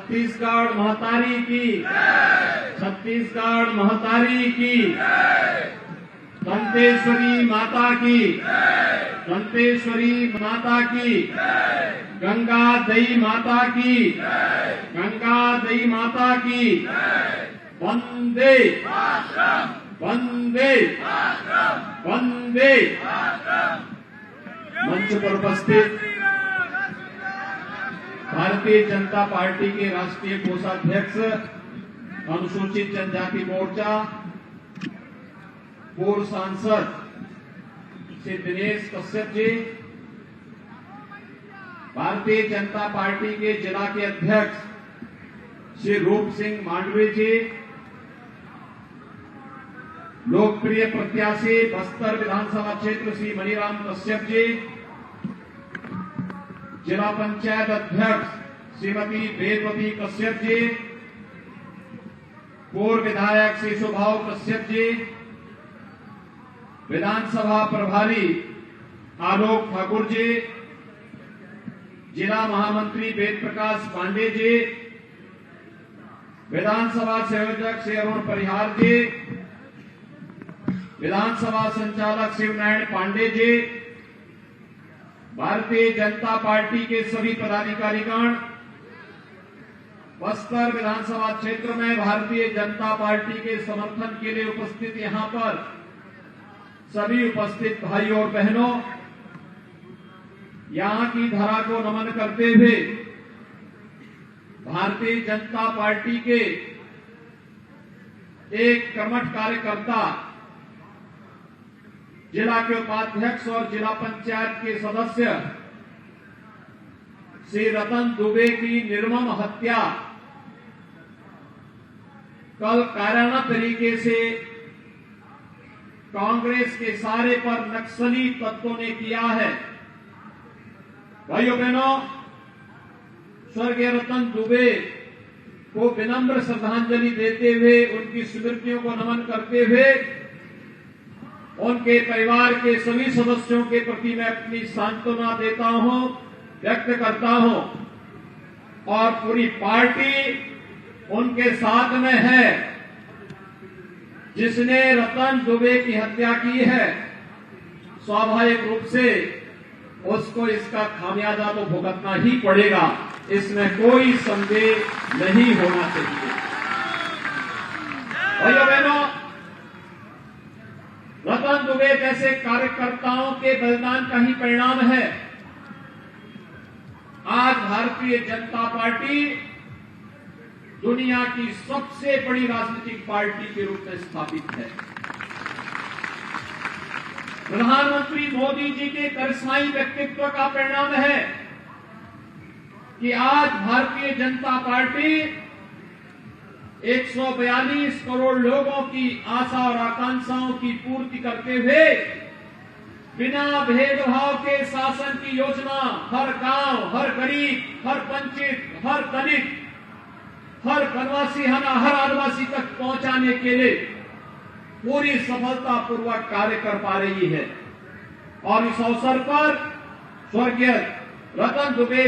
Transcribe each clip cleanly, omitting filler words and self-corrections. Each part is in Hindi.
छत्तीसगढ़ महतारी की, छत्तीसगढ़ महतारी की, दंतेश्वरी माता की, दंतेश्वरी माता की, गंगा दई माता की, गंगा दई माता की, वंदे वंदे वंदे। मंच पर उपस्थित भारतीय जनता पार्टी के राष्ट्रीय कोषाध्यक्ष, अनुसूचित जनजाति मोर्चा पूर्व सांसद श्री दिनेश कश्यप जी, भारतीय जनता पार्टी के जिला के अध्यक्ष श्री रूप सिंह मांडवी जी, लोकप्रिय प्रत्याशी बस्तर विधानसभा क्षेत्र श्री मनीराम कश्यप जी, जिला पंचायत अध्यक्ष श्रीमती वेदवती कश्यप जी, पूर्व विधायक श्री सुभाव कश्यप जी, विधानसभा प्रभारी आलोक ठाकुर जी, जिला महामंत्री वेद प्रकाश पांडे जी, विधानसभा संयोजक श्री अरुण परिहार जी, विधानसभा संचालक शिवनारायण पांडे जी, भारतीय जनता पार्टी के सभी पदाधिकारीगण, बस्तर विधानसभा क्षेत्र में भारतीय जनता पार्टी के समर्थन के लिए उपस्थित यहां पर सभी उपस्थित भाइयों और बहनों, यहां की धरा को नमन करते हुए भारतीय जनता पार्टी के एक कर्मठ कार्यकर्ता, जिला के उपाध्यक्ष और जिला पंचायत के सदस्य श्री रतन दुबे की निर्मम हत्या कल कायराना तरीके से कांग्रेस के सारे पर नक्सली तत्वों ने किया है। भाइयों बहनों, स्वर्गीय रतन दुबे को विनम्र श्रद्धांजलि देते हुए, उनकी स्मृतियों को नमन करते हुए, उनके परिवार के सभी सदस्यों के प्रति मैं अपनी सांत्वना देता हूं, व्यक्त करता हूं और पूरी पार्टी उनके साथ में है। जिसने रतन दुबे की हत्या की है, स्वाभाविक रूप से उसको इसका खामियाजा तो भुगतना ही पड़ेगा, इसमें कोई संदेह नहीं होना चाहिए। भाइयों बहनों, रतन दुबे जैसे कार्यकर्ताओं के बलिदान का ही परिणाम है आज भारतीय जनता पार्टी दुनिया की सबसे बड़ी राजनीतिक पार्टी के रूप में स्थापित है। प्रधानमंत्री मोदी जी के करिश्माई व्यक्तित्व का परिणाम है कि आज भारतीय जनता पार्टी 142 करोड़ लोगों की आशा और आकांक्षाओं की पूर्ति करते हुए बिना भेदभाव के शासन की योजना हर गांव, हर गरीब, हर वंचित, हर दलित, हर वनवासी, हर आदिवासी तक पहुंचाने के लिए पूरी सफलतापूर्वक कार्य कर पा रही है। और इस अवसर पर स्वर्गीय रतन दुबे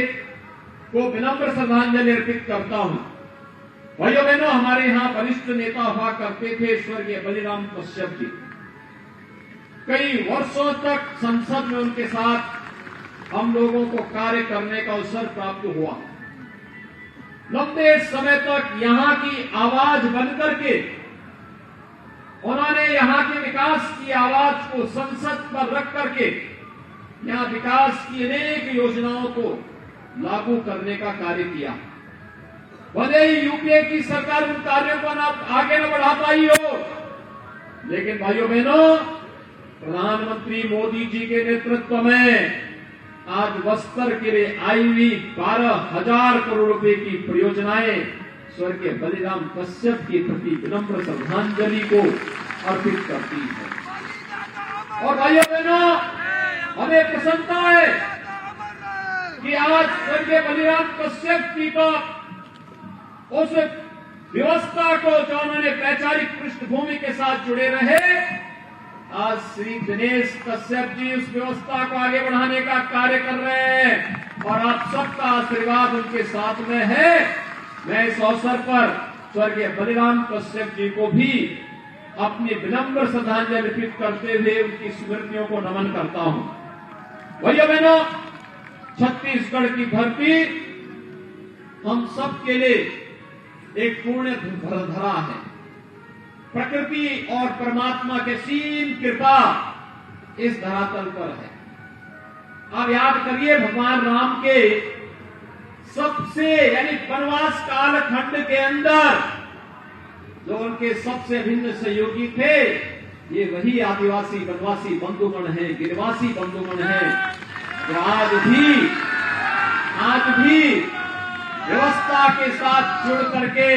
को विनम्र श्रद्धांजलि अर्पित करता हूं। भाइयों बहनों, हमारे यहां वरिष्ठ नेता हुआ करते थे स्वर्गीय बलिराम कश्यप जी। कई वर्षों तक संसद में उनके साथ हम लोगों को कार्य करने का अवसर प्राप्त हुआ। लंबे समय तक यहां की आवाज बनकर के उन्होंने यहां के विकास की आवाज को संसद पर रख करके यहां विकास की अनेक योजनाओं को लागू करने का कार्य किया। भले ही यूपीए की सरकार उन कार्यों को आगे न बढ़ा पाई हो, लेकिन भाइयों बहनों, प्रधानमंत्री मोदी जी के नेतृत्व में आज बस्तर के लिए आई हुई 12,000 करोड़ रुपए की परियोजनाएं स्वर्गीय बलिराम कश्यप के प्रति विनम्र श्रद्धांजलि को अर्पित करती है। और भाइयों बहनों, हमें प्रसन्नता है कि आज स्वर्गीय बलिराम कश्यप की तो उस व्यवस्था को जो उन्होंने वैचारिक पृष्ठभूमि के साथ जुड़े रहे, आज श्री दिनेश कश्यप जी उस व्यवस्था को आगे बढ़ाने का कार्य कर रहे हैं और आप सबका आशीर्वाद उनके साथ में है। मैं इस अवसर पर स्वर्गीय बलिराम कश्यप जी को भी अपनी विनम्र श्रद्धांजलि अर्पित करते हुए उनकी स्मृतियों को नमन करता हूं। भाइयों बहनों, छत्तीसगढ़ की धरती हम सब के लिए एक पुण्य धरा है। प्रकृति और परमात्मा के सीम कृपा इस धरातल पर है। आप याद करिए, भगवान राम के सबसे यानी वनवास कालखंड के अंदर जो उनके सबसे भिन्न सहयोगी थे, ये वही आदिवासी वनवासी बंधुगण हैं, गिरवासी बंधुगण हैं, जो आज भी व्यवस्था के साथ जुड़ करके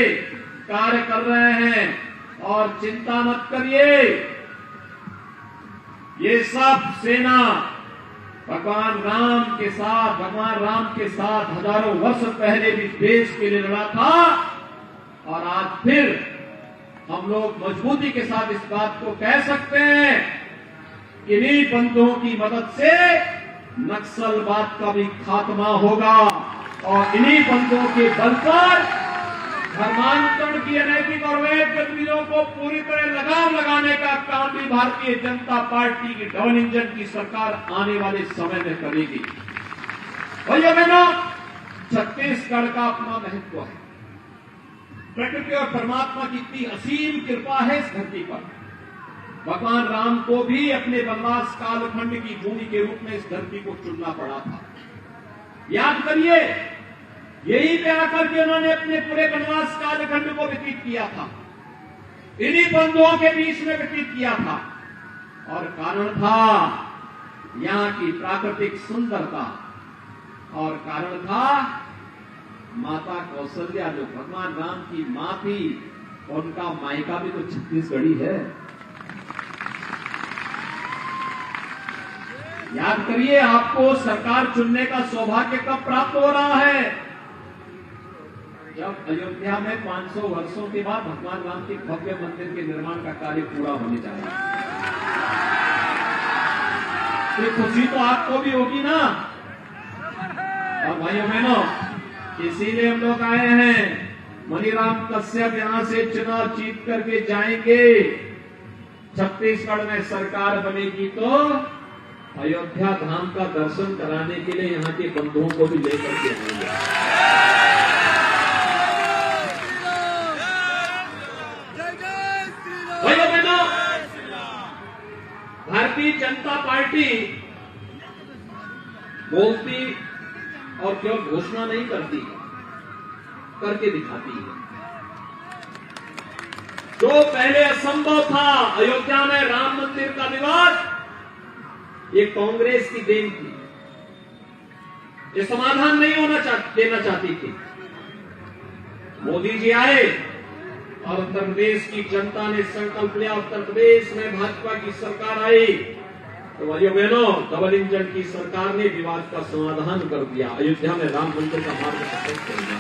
कार्य कर रहे हैं। और चिंता मत करिए, ये सब सेना भगवान राम के साथ हजारों वर्ष पहले भी देश के लिए लड़ा था, और आज फिर हम लोग मजबूती के साथ इस बात को कह सकते हैं कि इन्हीं बंधुओं की मदद से नक्सलवाद का भी खात्मा होगा, और इन्हीं बंधुओं के बल पर धर्मांतरण की अनैतिक और वैध गतिविधियों को पूरी तरह लगाम लगाने का काम भी भारतीय जनता पार्टी की डबल इंजन की सरकार आने वाले समय में करेगी। भैया बहनों, छत्तीसगढ़ का अपना महत्व है। प्रकृति और परमात्मा की इतनी असीम कृपा है इस धरती पर। भगवान राम को भी अपने वनवास कालखंड की भूमि के रूप में इस धरती को चुनना पड़ा था। याद करिए, यही पे आकर के उन्होंने अपने पूरे वनवास कालखंड को व्यतीत किया था, इन्हीं बंधुओं के बीच में व्यतीत किया था। और कारण था यहाँ की प्राकृतिक सुंदरता, और कारण था माता कौशल्या, जो भगवान राम की मां थी, उनका मायका भी तो छत्तीसगढ़ी है। याद करिए, आपको सरकार चुनने का सौभाग्य कब प्राप्त हो रहा है? जब अयोध्या में 500 वर्षों के बाद भगवान राम के भव्य मंदिर के निर्माण का कार्य पूरा होने जा रहा है। तो खुशी तो आपको भी होगी ना। और भाइयों बहनों, इसीलिए हम लोग आए हैं। मनीराम कश्यप यहां से चुनाव जीत करके जाएंगे। छत्तीसगढ़ में सरकार बनेगी तो अयोध्या धाम का दर्शन कराने के लिए यहाँ के बंधुओं को भी लेकर के आएंगे। भारतीय जनता पार्टी बोलती और केवल घोषणा नहीं करती, करके दिखाती है। जो पहले असंभव था, अयोध्या में राम मंदिर का विवाद, ये कांग्रेस की देन थी। ये समाधान नहीं देना चाहती थी। मोदी जी आए और उत्तर प्रदेश की जनता ने संकल्प लिया, उत्तर प्रदेश में भाजपा की सरकार आई तो भाइयों बहनों, डबल इंजन की सरकार ने विवाद का समाधान कर दिया। अयोध्या में राम मंदिर का मार्ग प्रशस्त कर दिया।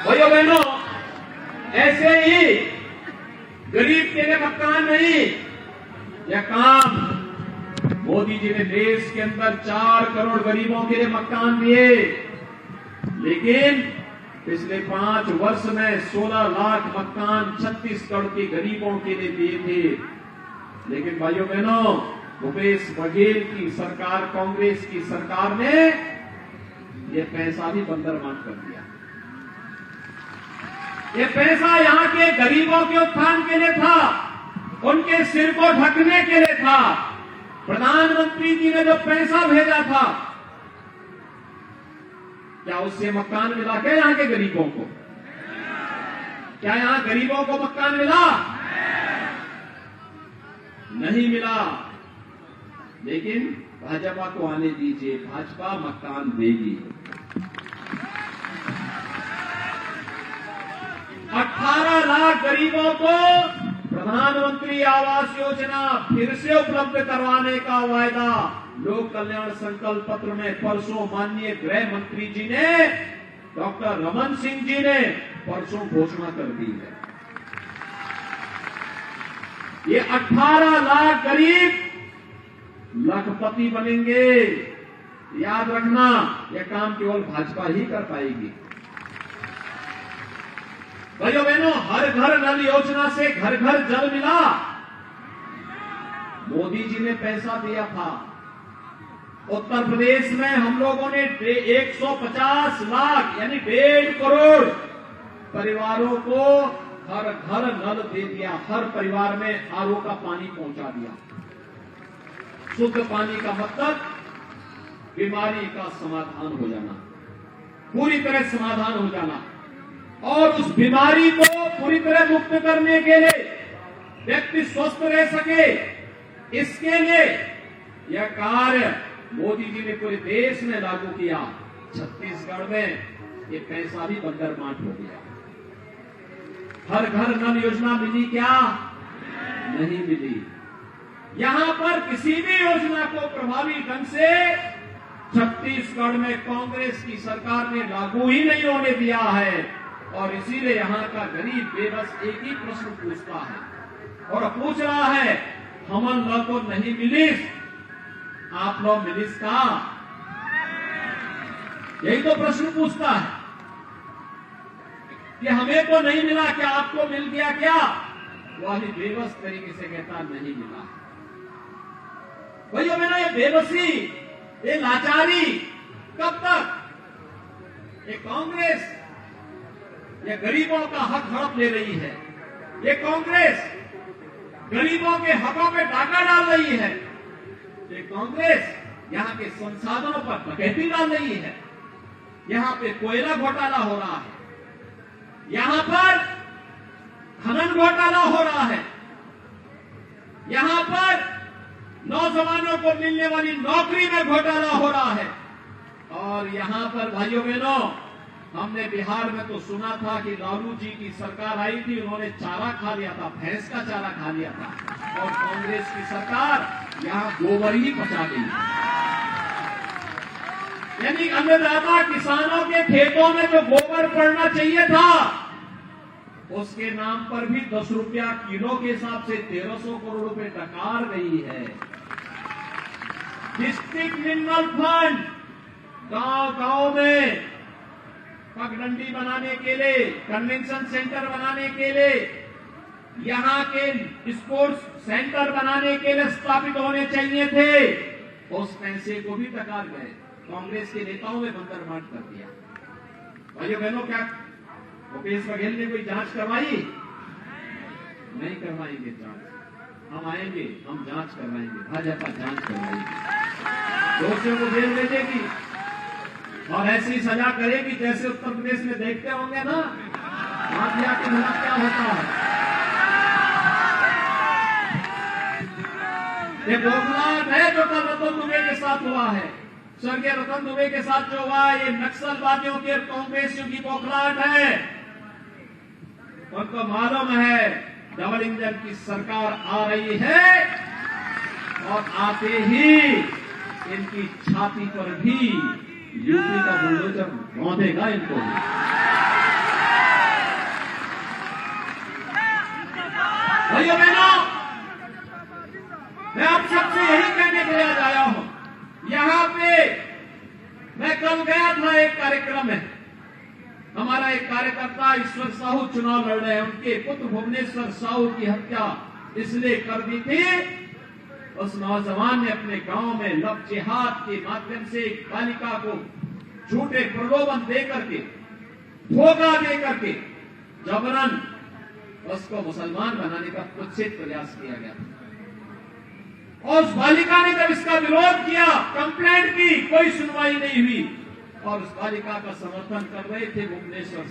भाइयों बहनों, ऐसे ही गरीब के लिए मकान नहीं, यह काम मोदी जी ने देश के अंदर 4 करोड़ गरीबों के लिए मकान दिए, लेकिन पिछले 5 वर्ष में 16 लाख मकान छत्तीसगढ़ के गरीबों के लिए दिए थे। लेकिन भाइयों बहनों, भूपेश बघेल की सरकार, कांग्रेस की सरकार ने यह पैसा भी बंदरबांट कर दिया। ये पैसा यहाँ के गरीबों के उत्थान के लिए था, उनके सिर को ढकने के लिए था। प्रधानमंत्री जी ने जो पैसा भेजा था, क्या उससे मकान मिला क्या यहाँ के गरीबों को? क्या यहाँ गरीबों को मकान मिला? नहीं मिला। लेकिन भाजपा को आने दीजिए, भाजपा मकान देगी। 18 लाख गरीबों को प्रधानमंत्री आवास योजना फिर से उपलब्ध करवाने का वायदा लोक कल्याण संकल्प पत्र में परसों माननीय गृह मंत्री जी ने, डॉक्टर रमन सिंह जी ने परसों घोषणा कर दी है। ये 18 लाख गरीब लखपति बनेंगे। याद रखना, यह काम केवल भाजपा ही कर पाएगी। भाइयों बहनों, हर घर नल योजना से घर घर जल मिला। मोदी जी ने पैसा दिया था। उत्तर प्रदेश में हम लोगों ने 150 लाख यानी 1.5 करोड़ परिवारों को हर घर नल दे दिया। हर परिवार में आरओ का पानी पहुंचा दिया। शुद्ध पानी का मतलब बीमारी का समाधान हो जाना, पूरी तरह समाधान हो जाना। और उस बीमारी को पूरी तरह मुक्त करने के लिए व्यक्ति स्वस्थ रह सके, इसके लिए यह कार्य मोदी जी ने पूरे देश में लागू किया। छत्तीसगढ़ में ये पैसा भी बंदरमाट हो गया। हर घर नल योजना मिली क्या? नहीं मिली। यहां पर किसी भी योजना को प्रभावी ढंग से छत्तीसगढ़ में कांग्रेस की सरकार ने लागू ही नहीं होने दिया है। और इसीलिए यहां का गरीब बेबस एक ही प्रश्न पूछता है और पूछ रहा है, हमन लोग को नहीं मिलिस, आप लोग मिलिस का? यही तो प्रश्न पूछता है कि हमें तो नहीं मिला, क्या आपको मिल गया क्या? वही बेबस तरीके से कहता नहीं मिला। भैया मैंने ये बेबसी, ये लाचारी कब तक? ये कांग्रेस ये गरीबों का हक हड़प ले रही है। ये कांग्रेस गरीबों के हकों पे डाका डाल रही है। ये कांग्रेस यहां के संसाधनों पर डकैती डाल रही है। यहां पे कोयला घोटाला हो रहा है, यहां पर खनन घोटाला हो रहा है, यहां पर नौजवानों को मिलने वाली नौकरी में घोटाला हो रहा है। और यहां पर भाइयों बहनों, हमने बिहार में तो सुना था कि लालू जी की सरकार आई थी, उन्होंने चारा खा लिया था, भैंस का चारा खा लिया था। और कांग्रेस की सरकार यहां गोबर ही पचा गई। यानी अन्नदाता किसानों के खेतों में जो गोबर पड़ना चाहिए था, उसके नाम पर भी 10 रुपया किलो के हिसाब से 1300 करोड़ रुपए डकार गई है। डिस्ट्रिक्ट मिनरल फंड गांव-गांव में पगडंडी बनाने के लिए, कन्वेंशन सेंटर बनाने के लिए, यहां के स्पोर्ट्स सेंटर बनाने के लिए स्थापित होने चाहिए थे। उस पैसे को भी डकार गए। कांग्रेस के नेताओं ने बंदरमाट कर दिया। भाइयों बहनों, क्या भूपेश बघेल ने कोई जांच करवाई? नहीं करवाएंगे जांच। हम आएंगे, हम जांच करवाएंगे, भाजपा जांच करवाएगी, दोषियों को जेल भेजेगी और ऐसी सजा करेगी जैसे उत्तर प्रदेश में देखते होंगे ना, माफिया के खिलाफ क्या होता है। ये बौखलाहट है जो कल रतन दुबे के साथ हुआ है, स्वर्गीय रतन दुबे के साथ जो हुआ, ये नक्सलवादियों के कांग्रेसियों की बौखलाहट है। उनको मालूम है डबल इंजन की सरकार आ रही है और आते ही इनकी छाती पर भी यूपी का बुलडोजर बांधेगा इनको। भैया बहनों, मैं आप सबसे यही कहने के लिए आज आया हूं। यहां पे मैं कल गया था एक कार्यक्रम में, हमारा एक कार्यकर्ता ईश्वर साहू चुनाव लड़ रहे हैं। उनके पुत्र भुवनेश्वर साहू की हत्या इसलिए कर दी थी, उस नौजवान ने अपने गांव में लव जिहाद के माध्यम से एक बालिका को झूठे प्रलोभन देकर के, धोखा देकर के जबरन उसको मुसलमान बनाने का कुत्सित प्रयास किया गया। और उस बालिका ने जब इसका विरोध किया, कंप्लेंट की, कोई सुनवाई नहीं हुई। और उस बालिका का समर्थन कर रहे थे भुवनेश्वर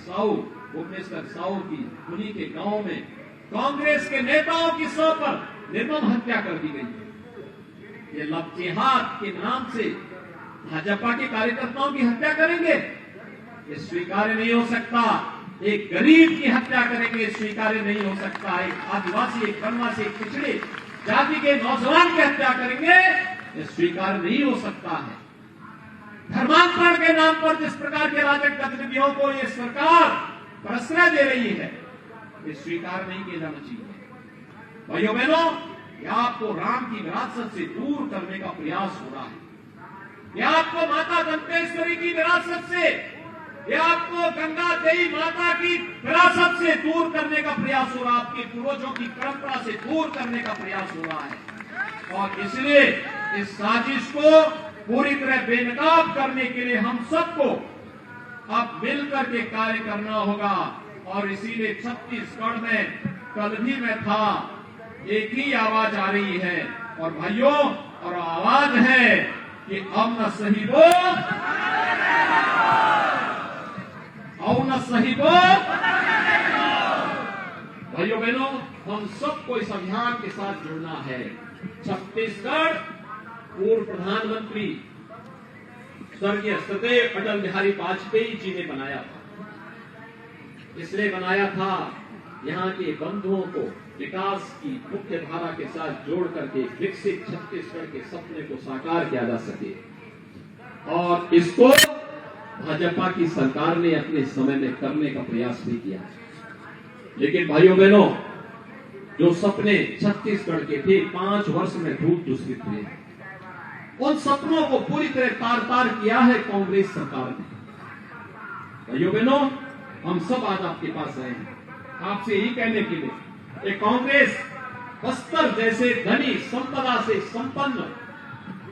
साहू की उन्हीं के गांव में कांग्रेस के नेताओं की सौ पर निर्मम हत्या कर दी गई। ये लव जिहाद के नाम से भाजपा के कार्यकर्ताओं की हत्या करेंगे, ये स्वीकार्य नहीं हो सकता। एक गरीब की हत्या करेंगे, स्वीकार्य नहीं हो सकता। एक आदिवासी, एक वनवासी, एक पिछड़े जाति के नौजवान की हत्या करेंगे, ये स्वीकार्य नहीं हो सकता है। धर्मांतरण के नाम पर जिस प्रकार के राजक गतिविधियों को ये सरकार प्रश्रय दे रही है, ये स्वीकार नहीं किया जाना चाहिए। भाइयों बहनों, यह आपको राम की विरासत से दूर करने का प्रयास हो रहा है। यह आपको माता दंतेश्वरी की विरासत से ये आपको गंगा देवी माता की विरासत से दूर करने का प्रयास हो रहा है, आपके पूर्वजों की परंपरा से दूर करने का प्रयास हो रहा है। और इसलिए इस साजिश को पूरी तरह बेनकाब करने के लिए हम सबको अब मिलकर के कार्य करना होगा। और इसीलिए छत्तीसगढ़ में कल भी मैं था, एक ही आवाज आ रही है और भाइयों, और आवाज है कि अब न सही वो और न सही वो। भाइयों बहनों, हम सबको इस अभियान के साथ जुड़ना है। छत्तीसगढ़ पूर्व प्रधानमंत्री स्वर्गीय सदैव अटल बिहारी वाजपेयी जी ने बनाया था। इसलिए बनाया था यहाँ के बंधुओं को विकास की मुख्य धारा के साथ जोड़ करके विकसित छत्तीसगढ़ के सपने को साकार किया जा सके। और इसको भाजपा की सरकार ने अपने समय में करने का प्रयास भी किया। लेकिन भाइयों बहनों, जो सपने छत्तीसगढ़ के थे 5 वर्ष में धूप दूसरित हुए, उन सपनों को पूरी तरह तार-तार किया है कांग्रेस सरकार ने। भाइयों बहनों, हम सब आज आपके पास आए हैं आपसे यही कहने के लिए, एक कांग्रेस बस्तर जैसे धनी संपदा से संपन्न,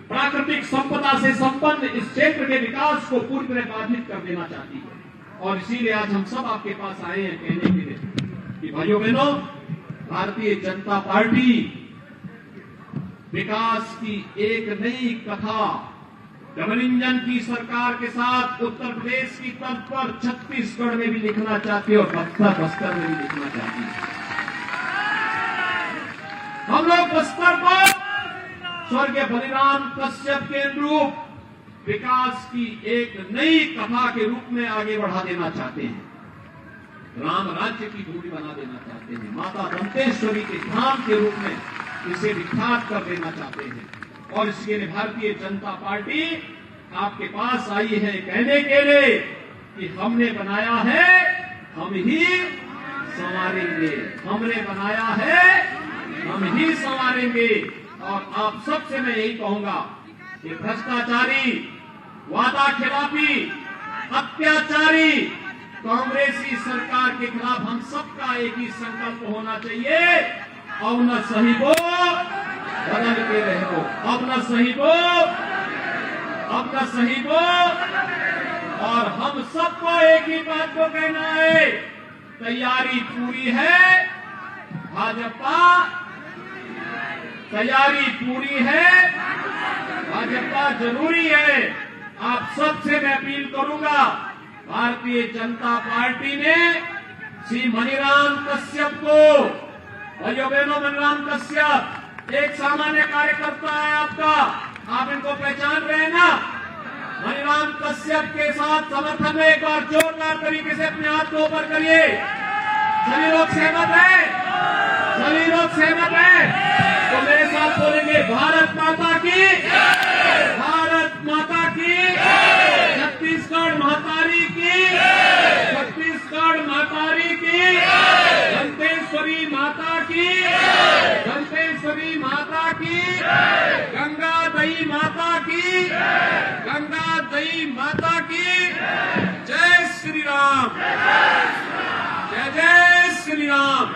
प्राकृतिक संपदा से संपन्न इस क्षेत्र के विकास को पूरी तरह बाधित कर देना चाहती है। और इसीलिए आज हम सब आपके पास आए हैं कहने के लिए कि भाइयों बहनों, भारतीय जनता पार्टी विकास की एक नई कथा डबल इंजन की सरकार के साथ उत्तर प्रदेश की तर्ज पर छत्तीसगढ़ में भी लिखना चाहती है और बस्तर में भी लिखना चाहती है। हम लोग बस्तर को स्वर्गीय बलिराम कश्यप के अनुरूप विकास की एक नई कथा के रूप में आगे बढ़ा देना चाहते हैं। राम राज्य की भूमि बना देना चाहते हैं। माता दंतेश्वरी के धाम के रूप में इसे विख्यात कर देना चाहते हैं। और इसके लिए भारतीय जनता पार्टी आपके पास आई है कहने के लिए कि हमने बनाया है, हम ही संवारेंगे। हमने बनाया है, हम ही संवारेंगे। और आप सबसे मैं यही कहूंगा कि भ्रष्टाचारी, वादा खिलाफी, अत्याचारी कांग्रेसी सरकार के खिलाफ हम सबका एक ही संकल्प होना चाहिए। अब न सही वो बदल के रहो, अब न सही वो, अब न सही वो। और हम सबको एक ही बात को कहना है, तैयारी पूरी है भाजपा, तैयारी पूरी है, भाजपा जरूरी है। आप सबसे मैं अपील करूंगा, भारतीय जनता पार्टी ने श्री मणिराम कश्यप को, भाइयों बहनों, मणिराम कश्यप एक सामान्य कार्यकर्ता है आपका, आप इनको पहचान रहे हैं ना। मणिराम कश्यप के साथ समर्थन में एक बार जोरदार तरीके से अपने हाथ को ऊपर करिए। सभी लोग सहमत हैं? सभी लोग सहमत हैं? तो मेरे साथ बोलेंगे, भारत माता की, भारत माता की, छत्तीसगढ़ महतारी की, छत्तीसगढ़ महतारी की, दंतेश्वरी माता की, दंतेश्वरी माता की, गंगा दई माता की, गंगा दई माता की। जय श्री राम, जय जय श्री राम।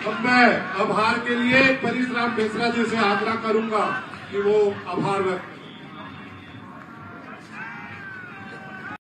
अब मैं आभार के लिए परेश राम बेसरा जी से आग्रह करूंगा कि वो आभार व्यक्त